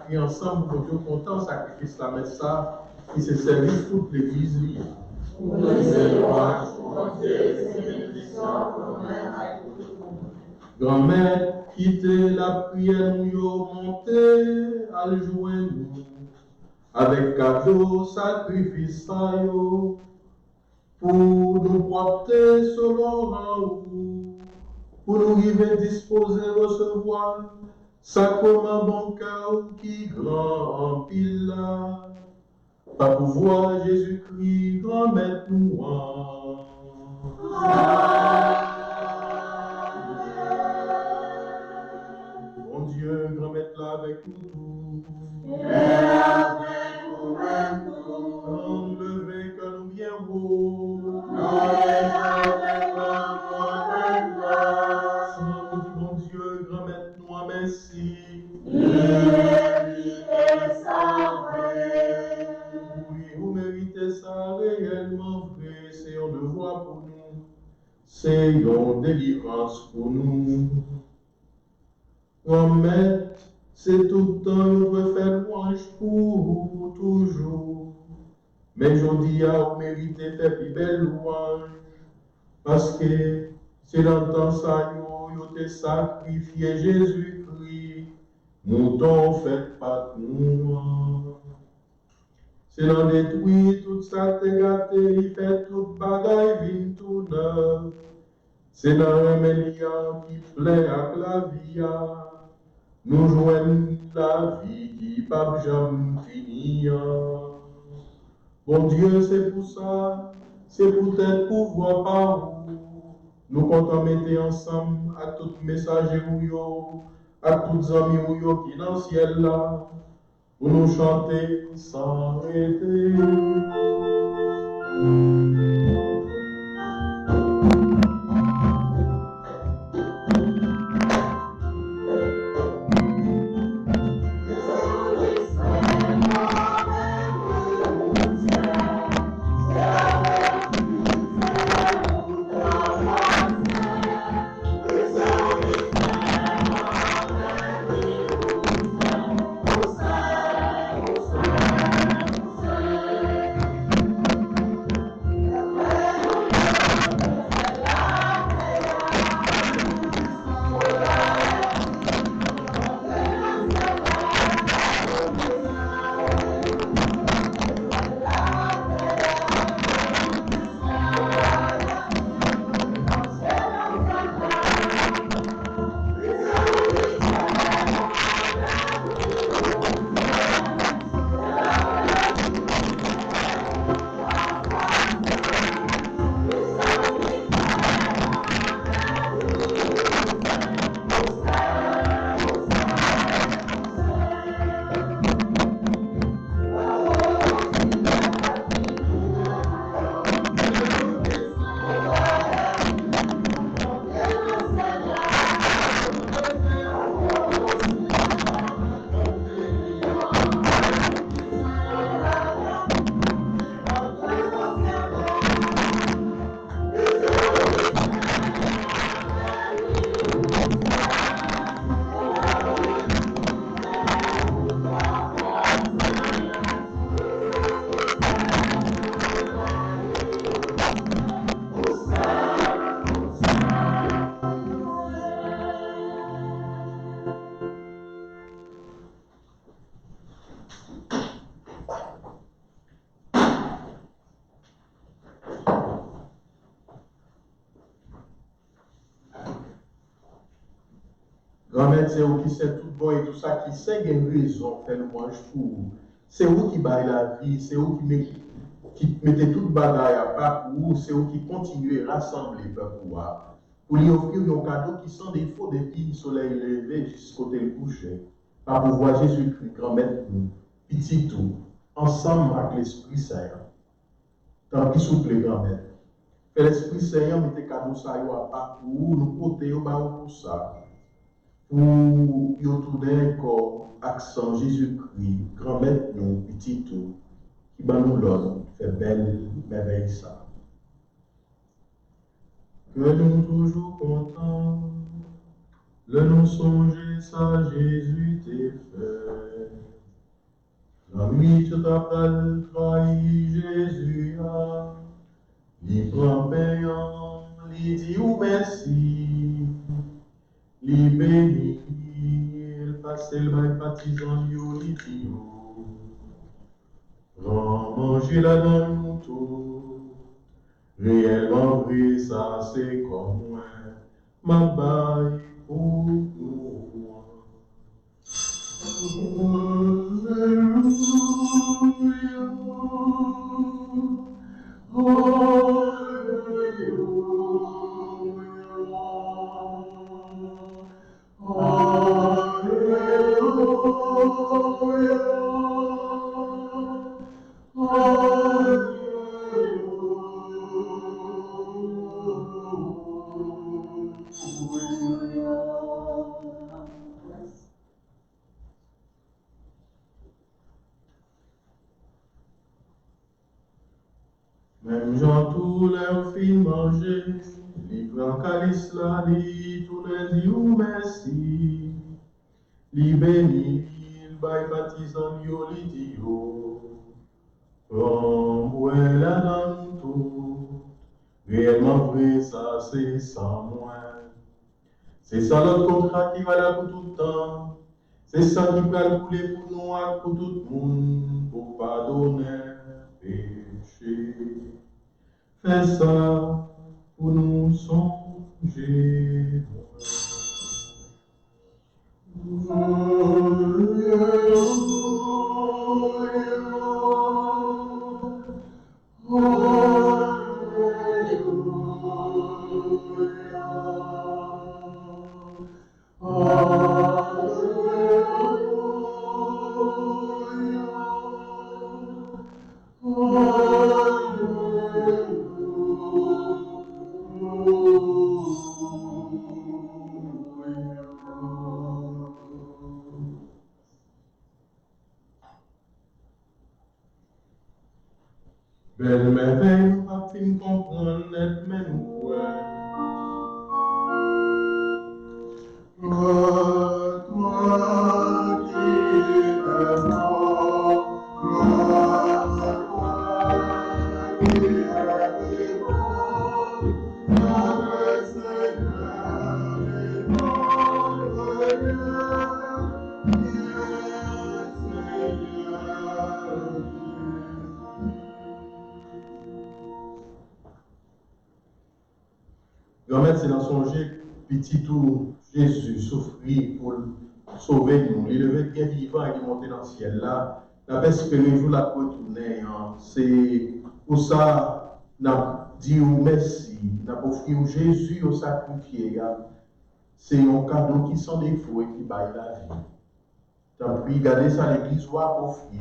Speaker 2: crié ensemble pour Dieu content, sacrifice la messe ça, qui s'est servi toute l'église liée. Grand-mère, quittez la prière, nous montez à le joindre nous, avec cadeau, sacrifice, yo, pour nous porter selon rang, pour nous arriver disposer recevoir, sacrement bon cœur qui grand en pile là, par pouvoir Jésus-Christ, grand maître nous en. Bon Dieu, grand maître là avec nous tous. Enlevez que nous bien haut. Bon Dieu, grand maître nous en merci. Oui, vous méritez ça réellement vrai, c'est un devoir pour nous, c'est une délivrance pour nous. Grand maître, c'est tout le temps nous faire louange pour vous toujours. Mais je dis à vous méritez faire plus belle louange, parce que c'est dans le temps ça, vous avez sacrifié Jésus-Christ, mouton fait pas nous. C'est dans détruit tout ça t'es gâté, il fait toute bagaille, vin tout neuf. C'est dans un méliant qui plaît avec la vie, nous joignons la vie qui pas jamais finir. Bon Dieu, c'est pour ça, c'est peut-être pour voir par vous. Nous comptons mettre ensemble à tous les messagers à tous les amis qui sont dans le ciel là, pour nous chanter sans arrêter. Grand-mère, c'est vous qui sait tout bon et tout ça, qui sait une raison, fait le mange pour vous. C'est vous qui baillez la vie, c'est vous qui mettez toute bagaille à part pour vous, c'est vous qui continuez à rassembler pour pouvoir. Pour lui offrir un cadeau qui sans défaut depuis le soleil levé jusqu'au côté couché. Par pouvoir Jésus-Christ, grand-mère, petit tout, ensemble avec l'Esprit Saint. Tant pis souple, grand-mère. Que l'Esprit Saint mette cadeau ça à part pour vous, nous porter pour ça. Pour y tourner encore accent Jésus-Christ, grand-mère nous, petit tout, qui va nous l'ordre, fait belle merveille ça. Que nous toujours contents, le nous songer ça Jésus t'est fait. La nuit tu t'appelles trahi Jésus, li prend payant, li dit ou merci, li béni, il passe le bail partisan, yo li dit ou. Prends manger la dans nous tout, réellement vrai, ça c'est comme moi, ma baille pour nous. Même Jean tout leur fit manger, li prend calice la li, tout les dit ou merci, li béni, il bail baptisant yo li dit yo, prends la dans tout, réellement vrai ça c'est sans moi, c'est ça notre contrat qui va là pour tout le temps, c'est ça qui va le couler pour nous et pour tout le monde, pour pardonner péché. Fais ça pour nous songer. Belle merveille, nous pas fin comprendre net, mais nous
Speaker 4: Toi qui es mort, qui es vivant, notre Seigneur et notre Dieu, qui est Seigneur
Speaker 2: Grand-mère, c'est dans son jet, petit tout, Jésus souffrit pour sauver nous. Il devait bien vivant et il monter dans le ciel là. La paix espérée, jour la retourner. C'est pour ça, n'a dit merci, n'a offert Jésus au sacrifié. C'est un cadeau qui sans défaut et qui baille la vie. Tant pis, regardez ça, l'église va offrir.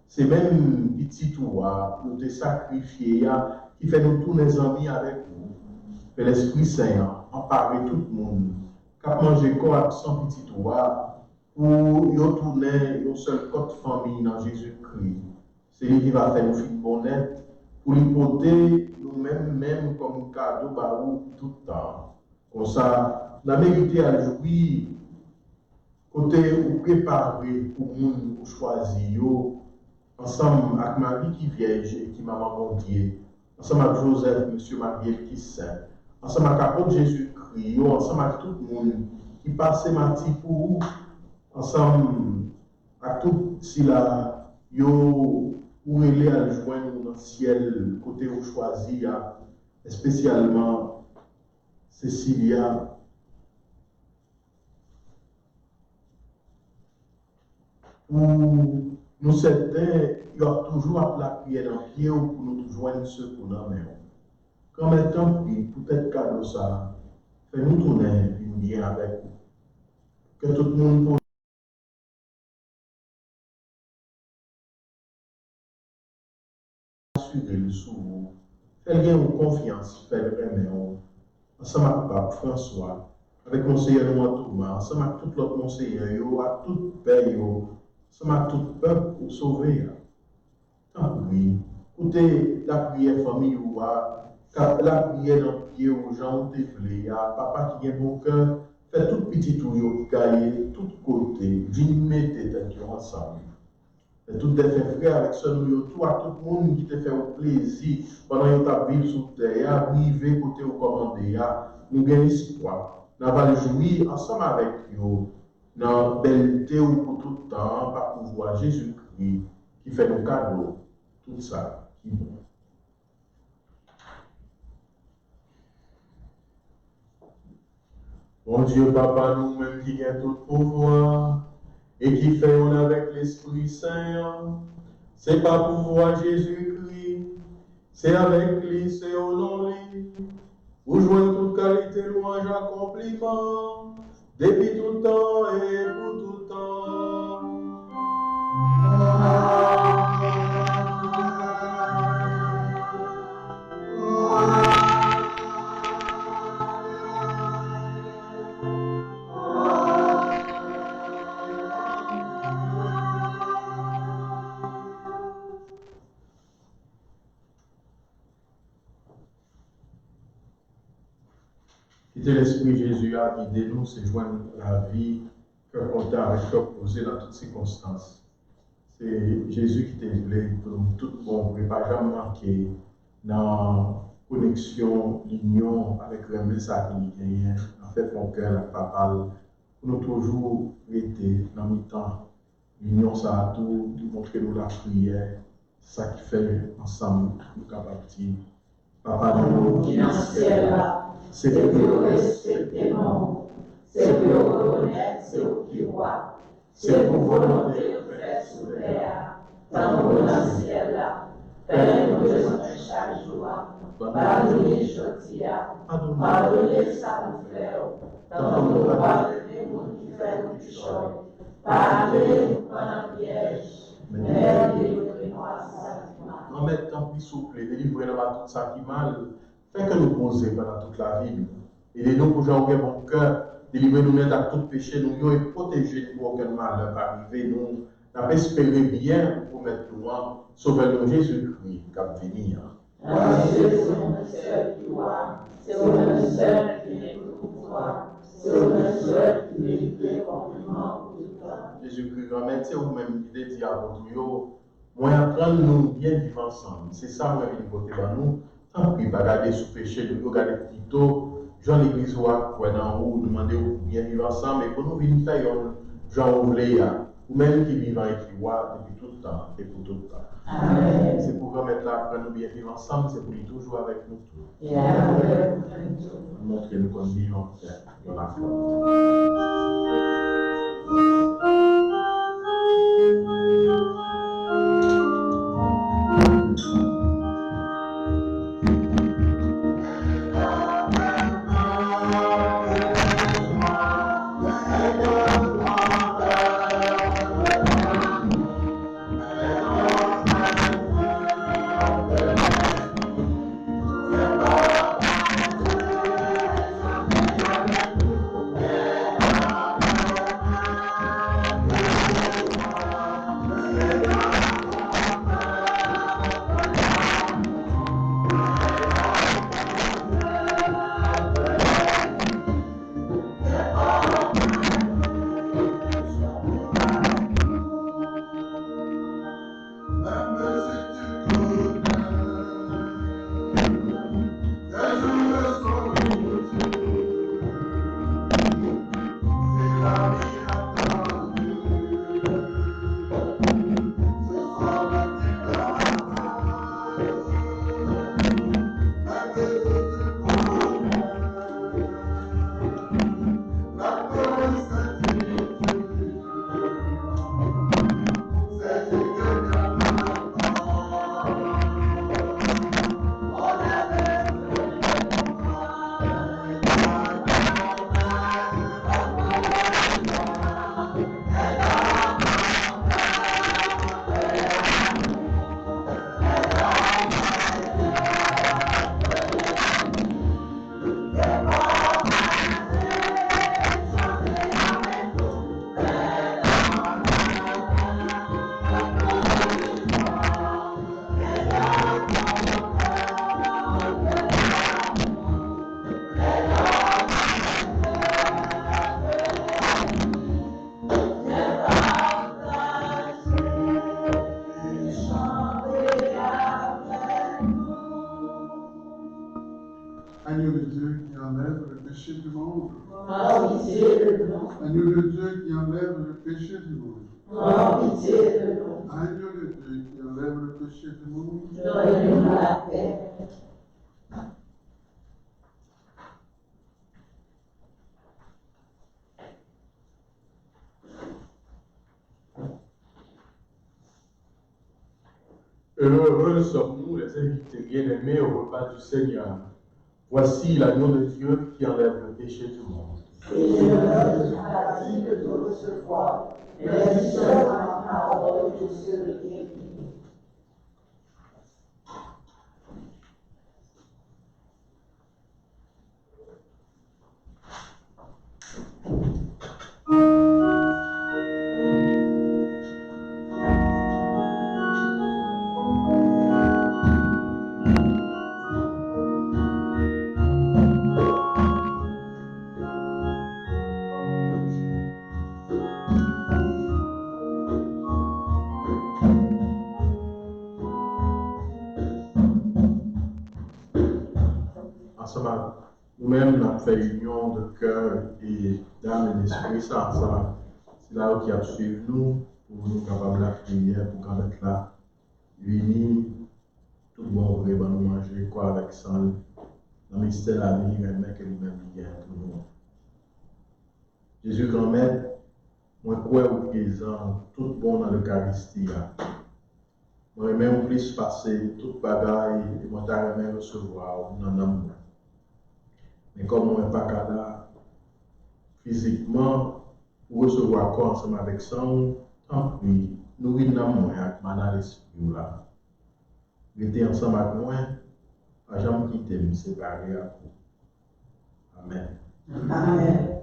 Speaker 2: C'est même petit tout, nous te sacrifier, qui fait nous tous les amis avec nous. Que l'Esprit Saint empare tout le monde, qu'à manger quoi sans petit toit, pour y retourner une seule côte famille dans Jésus-Christ. C'est lui qui va faire nous faire bonnet, pour lui porter nous-mêmes comme cadeau barou tout le temps. Comme ça, la mérité à jouir, côté ou préparé pour nous choisir, ensemble avec Marie qui vierge et qui maman mon Dieu, ensemble avec Joseph, Monsieur Mariel qui saint. Ensemble avec l'apôtre Jésus-Christ, ensemble avec tout le monde qui passe Mati pour ensemble avec tout si là, yo pour aller à joindre dans le ciel, côté où choisi, spécialement Cécilia. Pour nous certains, il y a toujours à la prière dans le pied pour nous joindre ceux qu'on a même. Quand maintenant, peut-être cadeau ça, fais-nous tourner une bien avec vous. Que tout le monde peut assurer le sous. Faites bien confiance, faites vraiment. Ensemble avec Pape François, avec conseiller Thomas, ensemble avec tout l'autre conseiller, avec tout le pays, ensemble avec tout le peuple pour sauver. Tant pis, écoutez la prière famille ou la prière dans le pied aux gens, papa qui est bon cœur, fait tout petit tout, qui gagne tout côté, viens mettre tête ensemble. Et tout est fait frère avec ce nous, toi, tout le monde qui te fait au plaisir pendant que tu as vécu sur terre, arrivé côté au commandé, nous gagnons espoir. Nous allons jouir ensemble avec vous dans la belleté ou pour tout le temps, par pouvoir Jésus-Christ qui fait nos cadeaux, tout ça qui est bon. Mon Dieu, Papa, nous-mêmes qui gagnons tout pouvoir et qui faisons avec l'Esprit Saint, c'est par pouvoir Jésus-Christ, c'est avec lui, c'est au nom de lui. Vous jouez toute qualité, louange, accomplissement, depuis tout temps et pour tout temps. Quitter l'Esprit Jésus a guidé nous, c'est joindre la vie que compter avec cœur posé dans toutes circonstances. C'est Jésus qui t'a voulu pour nous tout bon, ne pas jamais manquer dans la connexion, l'union avec le message qui gagne. En fait, mon cœur, la parole, pour nous toujours rester dans le temps. L'union, ça a tout, montrer nous la prière, ça qui fait ensemble, nous capables de dire, Papa, nous qui dans le ciel là. C'est que vous respectez non, c'est que vous reconnaissez ce qui voit, c'est pour volonté de faire sous l'air, tant que dans le ciel là, Père, nous besoin chaque jour, pardonnez aujourd'hui, pardonnez ça nous fait, tant que nous pardonnez nous qui fait nous du choix, pardonnez-nous pendant le piège, mais délivrez-nous à ça qui mal. En même temps, plus souple, délivrez-nous à tout ça qui mal. Fait que nous poser pendant toute la vie. Aidez-nous pour jouer bon cœur, délivrez-nous de tout péché, nous et protéger pour aucun malheur arriver. Nous avons espéré bien pour mettre nous en sauveur Jésus-Christ qui va venir.
Speaker 3: Jésus, mon seul qui voit, c'est mon seul qui est pour pouvoir, c'est mon seul qui mérite compliment pour tout temps.
Speaker 2: Jésus-Christ, remerciez vous-même qui dit à votre moi apprendre nous bien vivre ensemble. C'est ça, moi, qui côté dans nous. Tant pis, pas garder sous péché, de regarder plutôt, Jean l'Église, quoi, dans haut, demander où bien vivre ensemble, et pour nous venir faire, Jean Ouvlé, ou même qui vivent avec lui, depuis tout le temps, et pour tout le temps.
Speaker 3: Amen.
Speaker 2: C'est pour remettre là, après nous bien vivre ensemble, c'est pour lui toujours avec nous tous. Montrez-nous comme vivant dans la foi.
Speaker 4: Agneau de Dieu qui enlève le péché du monde.
Speaker 3: Prends pitié de nous.
Speaker 4: Agneau de Dieu qui enlève le péché du monde.
Speaker 3: Prends pitié de nous.
Speaker 4: Agneau de Dieu qui enlève le péché du monde.
Speaker 3: Donne-nous la paix.
Speaker 2: Heureux sommes-nous, les invités bien-aimés, au repas du Seigneur. Voici l'agneau de Dieu qui enlève le péché du monde.
Speaker 3: Seigneur, je suis ravi de te recevoir, mais dis seulement ma parole que je serai guéri.
Speaker 2: Ensemble, nous-mêmes, nous fait union de cœur et d'âme et d'esprit, ça ensemble. C'est là qui a suivi nous, pour nous capables de la prière, pour qu'on mette là, unis, tout bon, vraiment nous manger, quoi, avec ça, dans le mystère de la vie, mais que nous-mêmes, nous gagnons tout le monde. Jésus, grand-mère, moi, crois au présent, tout bon dans l'Eucharistie. Moi, même plus passer toute bagaille, et moi, t'as même recevoir dans l'amour. Mais comme on n'est pas là, physiquement, pour recevoir quoi ensemble avec ça, tant pis, nous vivons avec mana l'esprit là. Restez ensemble avec moi, à jamais quitter, me séparer à vous. Amen.
Speaker 3: Amen.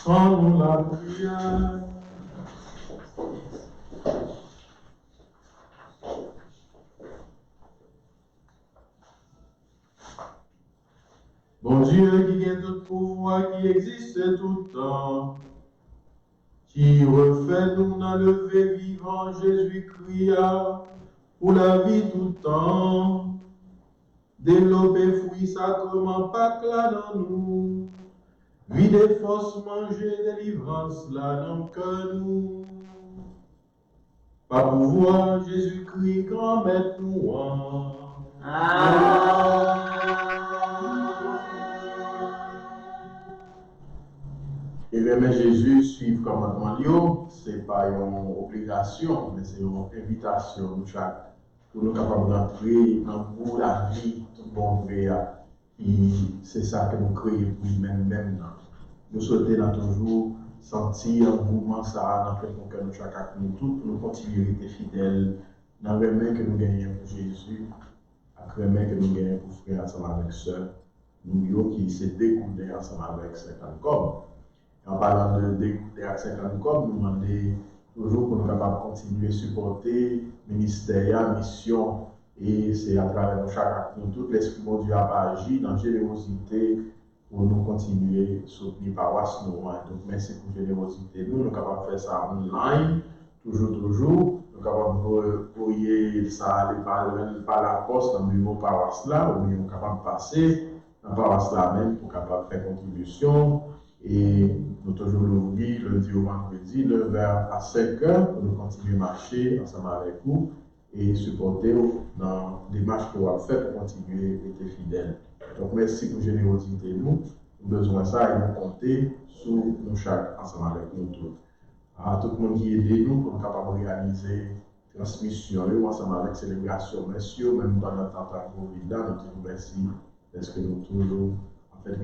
Speaker 2: Rendons la prière. Bon Dieu qui est tout pouvoir, qui existe tout le temps, qui refait nous dans le vrai vivant Jésus-Christ pour la vie tout le temps, développer fruit sacrement Pâques là dans nous, vie des forces manger délivrance là dans le cœur nous. Par pouvoir Jésus-Christ grand maître nous. Et bien, Jésus, suivre commandement, ce n'est pas une obligation, mais c'est une invitation pour nous capables d'entrer dans pour la vie, tout bon vrai. Et c'est ça que nous créons pour nous-mêmes. Nous souhaitons toujours sentir un mouvement ça dans le cœur de chacun nous tous, pour nous continuer à être fidèles dans le main que nous gagnons pour Jésus, à le main que nous gagnons pour frère ensemble avec sœur, nous qui s'est découvert ensemble avec 50 corps. En parlant de dégoûter à 50 corps, nous demandons toujours pour nous capables de continuer à supporter le ministère, la mission, et c'est à travers chaque acte, tout l'Esprit de Dieu a agi dans la générosité pour nous continuer à soutenir paroisse nous. Donc merci pour la générosité. Nous sommes capables de faire ça online, toujours. Nous sommes capables d'envoyer ça aller par la poste dans le bureau paroisse là, ou nous sommes capables de passer dans la paroisse là même pour capable de faire contribution. Et nous toujours l'ouvrir lundi au vendredi, 9h à 5h, pour nous continuer à marcher ensemble avec vous et supporter dans les marches que vous avez faites pour continuer à être fidèles. Donc merci pour la générosité. Nous avons besoin de ça et nous compter sur nous chaque ensemble avec nous tous. À tout le monde qui aide nous pour nous capables de réaliser la transmission ensemble avec la célébration. Messieurs, même pendant le temps de Covid, là, nous disons merci parce que nous toujours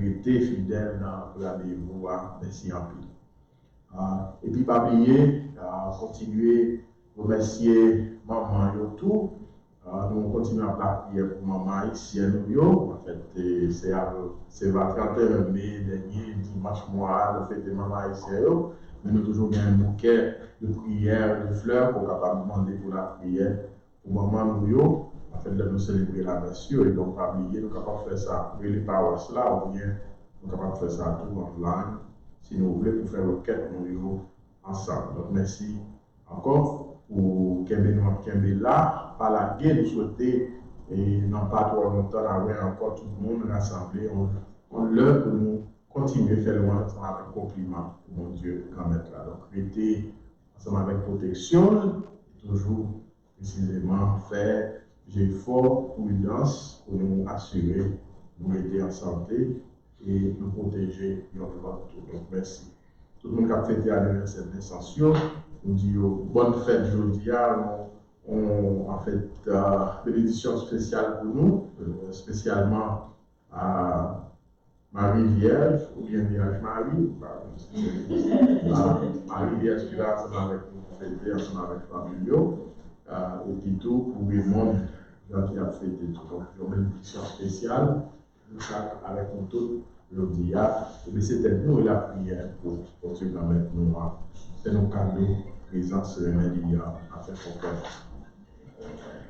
Speaker 2: été fidèle dans le rendez-vous, merci en plus. Et puis, pas oublier, continuer à remercier maman et tout. Nous continuons à faire prière pour maman haïtienne. En fait, c'est le 31 mai dernier, dimanche mois, le fait de maman haïtienne. Mais nous avons toujours bien un bouquet de prières, de fleurs pour capable demander pour la prière pour maman nous. En fait, de nous célébrer la mission et donc pas oublier, nous sommes capables de faire ça pour les paroisses là, ou bien nous sommes capables de faire ça tout online, si nous voulons, pour faire requête nous ensemble. Donc merci encore pour Kembe là, par la guerre, nous souhaitons, et non pas trop longtemps, avoir encore tout le monde rassemblé, on l'heure pour nous continuer à faire le monde ensemble avec compliment pour mon Dieu, grand maître là. Donc, rester ensemble avec protection, toujours précisément faire. J'ai fort prudence pour nous assurer, nous aider en santé et nous protéger notre tout. Donc merci. Tout le monde qui a fêté l'anniversaire de Ascension, nous dit bonne fête aujourd'hui. On a fait une édition spéciale pour nous, spécialement à Marie Vierge, ou bien Vierge Marie, Marie Vierge qui est là ensemble avec nous, fêter ensemble avec Fabio. Et puis tout pour le monde qui a fêté tout. Donc, il y a une édition spéciale, avec nous tous, le dia. Et c'était nous la prière pour continuer à mettre nous. C'est nos cadeaux, présence sur les médias, à faire confiance.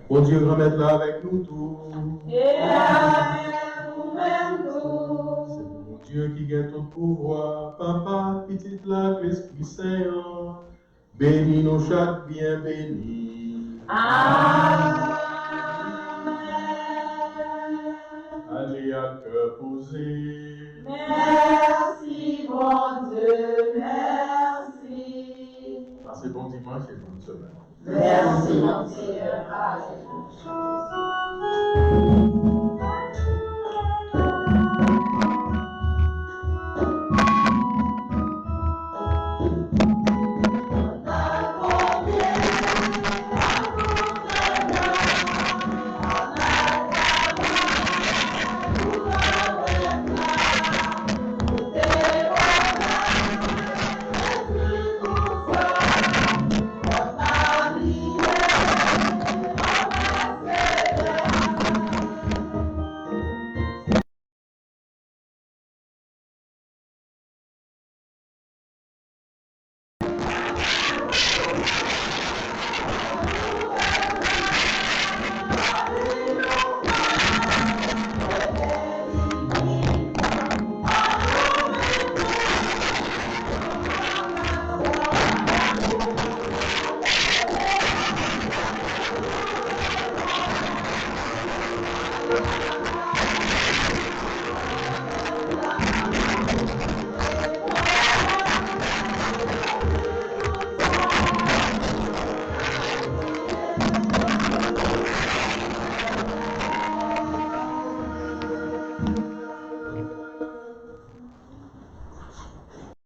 Speaker 2: Bon Dieu, remettre là avec nous tous.
Speaker 3: Et avec nous-mêmes tous.
Speaker 2: C'est mon Dieu qui gagne tout pouvoir, Papa, petite là, l'Esprit Saint, bénis nos chaque bien bénis.
Speaker 3: Amen.
Speaker 2: Allez à cœur posé.
Speaker 3: Merci, mon Dieu, merci.
Speaker 2: Passez bon dimanche et bonne semaine.
Speaker 3: Merci, mon Dieu.
Speaker 5: Yeah.
Speaker 2: Merci.